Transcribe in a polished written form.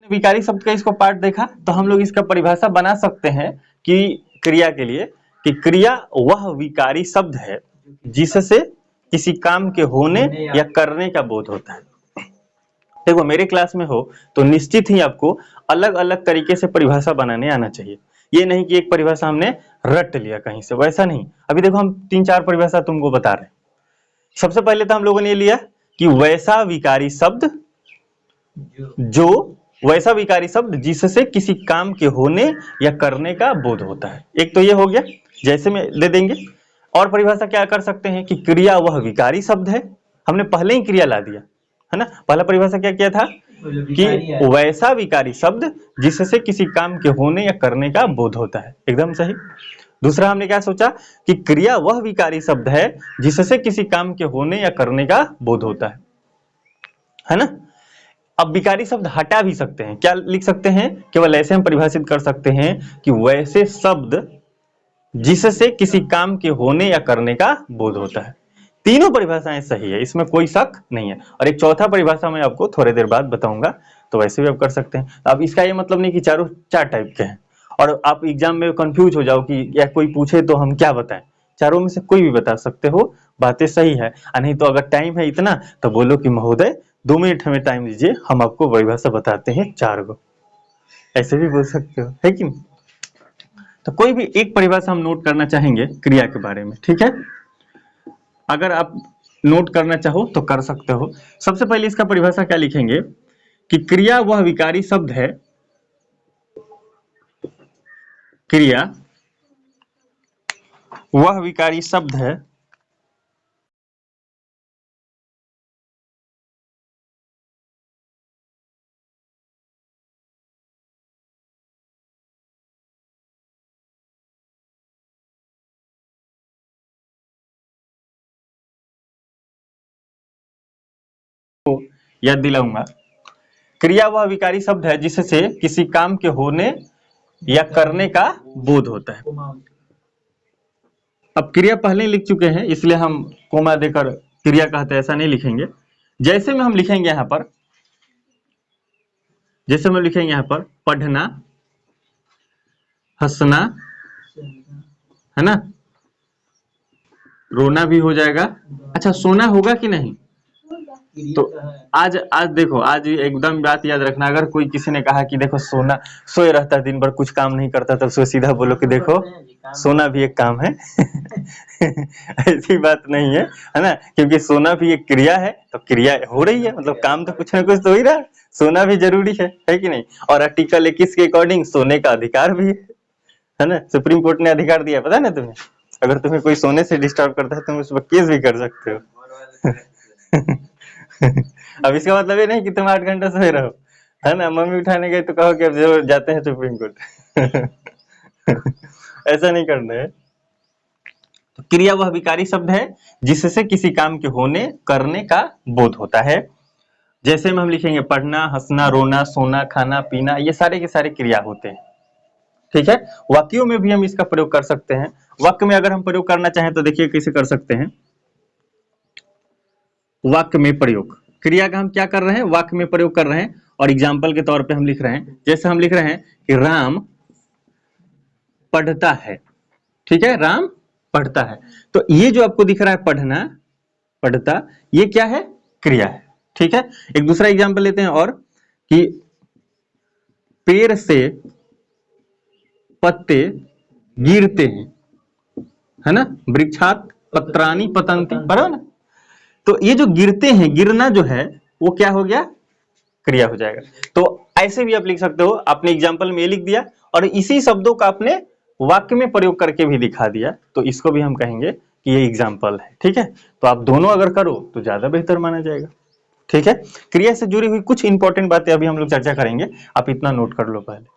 विकारी शब्द का इसको पार्ट देखा तो हम लोग इसका परिभाषा बना सकते हैं कि क्रिया के लिए कि क्रिया वह विकारी शब्द है जिससे किसी काम के होने या करने का बोध होता है। देखो मेरे क्लास में हो तो निश्चित ही आपको अलग अलग तरीके से परिभाषा बनाने आना चाहिए। ये नहीं कि एक परिभाषा हमने रट लिया कहीं से, वैसा नहीं। अभी देखो हम 3-4 परिभाषा तुमको बता रहे हैं। सबसे पहले तो हम लोगों ने ये लिया कि वैसा विकारी शब्द जो वैसा विकारी शब्द जिससे किसी काम के होने या करने का बोध होता है। एक तो ये हो गया, जैसे में दे देंगे। और परिभाषा क्या कर सकते हैं कि क्रिया वह विकारी शब्द है, हमने पहले ही क्रिया ला दिया है ना। पहला परिभाषा क्या किया था कि वैसा विकारी शब्द जिससे किसी काम के होने या करने का बोध होता है, एकदम सही। दूसरा हमने क्या सोचा कि क्रिया वह विकारी शब्द है जिससे किसी काम के होने या करने का बोध होता है ना। अब विकारी शब्द हटा भी सकते हैं, क्या लिख सकते हैं, केवल ऐसे हम परिभाषित कर सकते हैं कि वैसे शब्द जिससे किसी काम के होने या करने का बोध होता है। तीनों परिभाषाएं सही है, इसमें कोई शक नहीं है। और एक चौथा परिभाषा मैं आपको थोड़ी देर बाद बताऊंगा, तो वैसे भी आप कर सकते हैं। अब इसका ये मतलब नहीं कि चारों 4 टाइप के हैं और आप एग्जाम में कंफ्यूज हो जाओ कि या कोई पूछे तो हम क्या बताएं। चारों में से कोई भी बता सकते हो, बातें सही है। नहीं तो अगर टाइम है इतना तो बोलो कि महोदय 2 मिनट हमें टाइम दीजिए, हम आपको परिभाषा बताते हैं 4 गो, ऐसे भी बोल सकते हो, है कि नहीं। तो कोई भी एक परिभाषा हम नोट करना चाहेंगे क्रिया के बारे में, ठीक है। अगर आप नोट करना चाहो तो कर सकते हो। सबसे पहले इसका परिभाषा क्या लिखेंगे कि क्रिया वह विकारी शब्द है, क्रिया वह विकारी शब्द है याद दिलाऊंगा। क्रिया वह विकारी शब्द है जिससे किसी काम के होने या करने का बोध होता है। अब क्रिया पहले ही लिख चुके हैं इसलिए हम कोमा देकर क्रिया कहते हैं ऐसा नहीं लिखेंगे। जैसे में हम लिखेंगे यहां पर, जैसे में लिखेंगे यहां पर पढ़ना, हंसना, है ना, रोना भी हो जाएगा। अच्छा सोना होगा कि नहीं, तो आज देखो, आज एकदम बात याद रखना। अगर कोई किसी ने कहा कि देखो सोना सोए रहता दिन भर कुछ काम नहीं करता, तब सीधा बोलो कि देखो सोना भी एक काम है। ऐसी बात नहीं है ना, क्योंकि सोना भी एक क्रिया है, तो क्रिया हो रही है मतलब काम तो कुछ ना कुछ तो ही रहा, सोना भी जरूरी है कि नहीं। और आर्टिकल 21 के अकॉर्डिंग सोने का अधिकार भी है ना, सुप्रीम कोर्ट ने अधिकार दिया, पता ना तुम्हें। अगर तुम्हें कोई सोने से डिस्टर्ब करता है तुम उस पर केस भी कर सकते हो। अब इसका मतलब ये नहीं कि तुम 8 घंटा सोए रहो, है ना। मम्मी उठाने गए तो कहो कि अब जरूर जाते हैं सुप्रीम कोर्ट। ऐसा नहीं करना है। तो क्रिया वह विकारी शब्द है जिससे किसी काम के होने करने का बोध होता है। जैसे में हम लिखेंगे पढ़ना, हंसना, रोना, सोना, खाना, पीना, ये सारे के सारे क्रिया होते हैं, ठीक है। वाक्यों में भी हम इसका प्रयोग कर सकते हैं। वाक्य में अगर हम प्रयोग करना चाहें तो देखिए कैसे कर सकते हैं। वाक्य में प्रयोग, क्रिया का हम क्या कर रहे हैं, वाक्य में प्रयोग कर रहे हैं। और एग्जाम्पल के तौर पे हम लिख रहे हैं, जैसे हम लिख रहे हैं कि राम पढ़ता है, ठीक है, राम पढ़ता है। तो ये जो आपको दिख रहा है पढ़ना, पढ़ता, ये क्या है, क्रिया है, ठीक है। एक दूसरा एग्जाम्पल लेते हैं और कि पेड़ से पत्ते गिरते हैं, है ना, वृक्षात पत्राणि पतन्ति, बराबर ना। तो ये जो गिरते हैं, गिरना जो है वो क्या हो गया, क्रिया हो जाएगा। तो ऐसे भी आप लिख सकते हो। आपने एग्जाम्पल में ये लिख दिया और इसी शब्दों का आपने वाक्य में प्रयोग करके भी दिखा दिया, तो इसको भी हम कहेंगे कि ये एग्जाम्पल है, ठीक है। तो आप दोनों अगर करो तो ज्यादा बेहतर माना जाएगा, ठीक है। क्रिया से जुड़ी हुई कुछ इंपॉर्टेंट बातें अभी हम लोग चर्चा करेंगे, आप इतना नोट कर लो पहले।